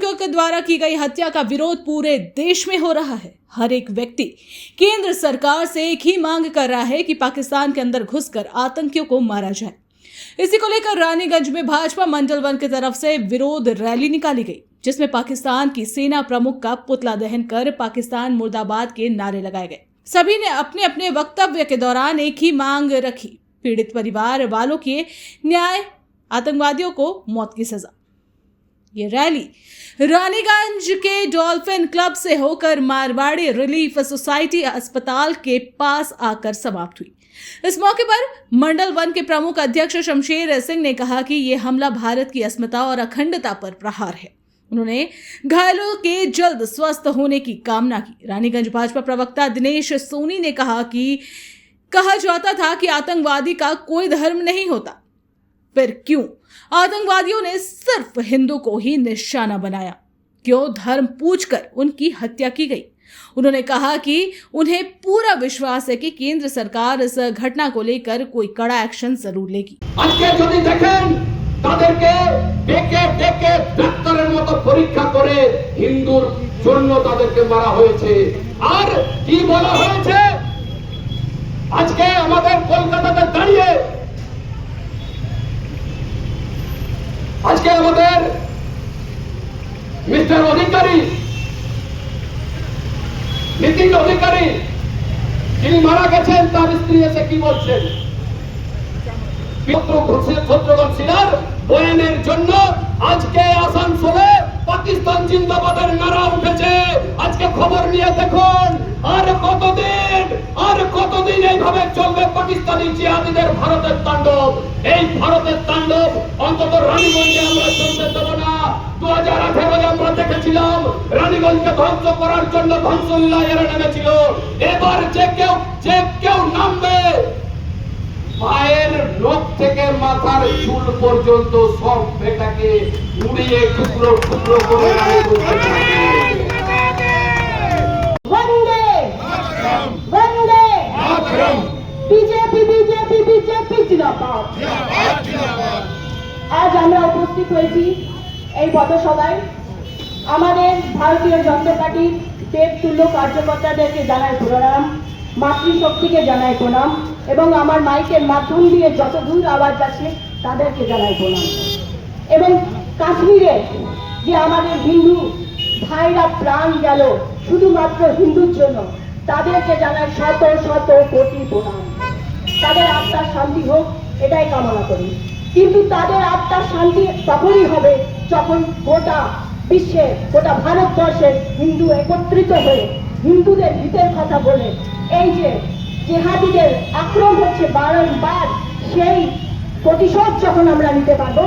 आतंकियों के द्वारा की गई हत्या का विरोध पूरे देश में हो रहा है। हर एक व्यक्ति केंद्र सरकार से एक ही मांग कर रहा है कि पाकिस्तान के अंदर घुसकर आतंकियों को मारा जाए। इसी को लेकर रानीगंज में भाजपा मंडल 1 की तरफ से विरोध रैली निकाली गई, जिसमें पाकिस्तान की सेना प्रमुख का पुतला दहन कर पाकिस्तान मुर्दाबाद के नारे लगाए गए। सभी ने अपने अपने वक्तव्य के दौरान एक ही मांग रखी, पीड़ित परिवार वालों के न्याय, आतंकवादियों को मौत की सजा। ये रैली रानीगंज के डॉल्फिन क्लब से होकर मारवाड़ी रिलीफ सोसाइटी अस्पताल के पास आकर समाप्त हुई। इस मौके पर मंडल 1 के प्रमुख अध्यक्ष शमशेर सिंह ने कहा कि यह हमला भारत की अस्मिता और अखंडता पर प्रहार है। उन्होंने घायलों के जल्द स्वस्थ होने की कामना की। रानीगंज भाजपा प्रवक्ता दिनेश सोनी ने कहा कि कहा जाता था कि आतंकवादी का कोई धर्म नहीं होता, फिर क्यों आतंकवादियों ने सिर्फ हिंदू को ही निशाना बनाया? क्यों धर्म पूछकर उनकी हत्या की गई? उन्होंने कहा कि उन्हें पूरा विश्वास है कि केंद्र सरकार इस घटना को लेकर कोई कड़ा एक्शन जरूर लेगी। তাদেরকে ডেকে ডেকে ডাক্তারের মতো পরীক্ষা করে হিন্দুর জন্য তাদেরকে মারা হয়েছে। আর কি বলা হয়েছে আজকে আমাদের কলকাতাতে দাঁড়িয়ে, আজকে আমাদের মিস্টার অধিকারী, নীতিন অধিকারী যিনি মারা গেছেন, তার স্ত্রী এসে কি বলছেন? বয়ানের জন্য আজকে আসানসোলে পাকিস্তান জিন্দাবাদের নারা উঠেছে। আজকে খবর নিয়ে দেখুন আর কতদিন এইভাবে চলবে পাকিস্তানি জিহাদিদের ভারতের তাণ্ডব। এই ভারতের তাণ্ডব অন্তত রানীগঞ্জে আমরা চলতে দেব না। 2018 আমরা দেখেছিলাম রানীগঞ্জকে ধ্বংস করার জন্য ধ্বংসলীলা এরা নেমেছিল। এবার যে কেউ নামবে, পায়ের নখ থেকে মাথার চুল পর্যন্ত সব বেটাকে উড়িয়ে টুকরো টুকরো করে আজ আমরা উপস্থিত হয়েছি এই পথসভায়। আমাদের ভারতীয় জনতা পার্টির দেবতুল্য কার্যকর্তাদেরকে জানাই প্রণাম, মাতৃশক্তিকে জানাই প্রণাম এবং আমার মাইকের মাধ্যম দিয়ে যত দূর আওয়াজ যাচ্ছে তাদেরকে জানাই প্রণাম। এবং কাশ্মীরে যে আমাদের হিন্দু ভাইরা প্রাণ গেল শুধুমাত্র হিন্দুর জন্য, তাদেরকে জানাই শত শত কোটি প্রণাম। তাদের আত্মার শান্তি হোক, এটাই কামনা করি। কিন্তু তাদের আত্মার শান্তি তখনই হবে যখন গোটা বিশ্বে, গোটা ভারতবর্ষের হিন্দু একত্রিত হয়ে হিন্দুদের হিতের কথা বলে এই যে জিহাদিদের আক্রমণ হচ্ছে বারংবার, সেই প্রতিশোধ যখন আমরা নিতে পারবো।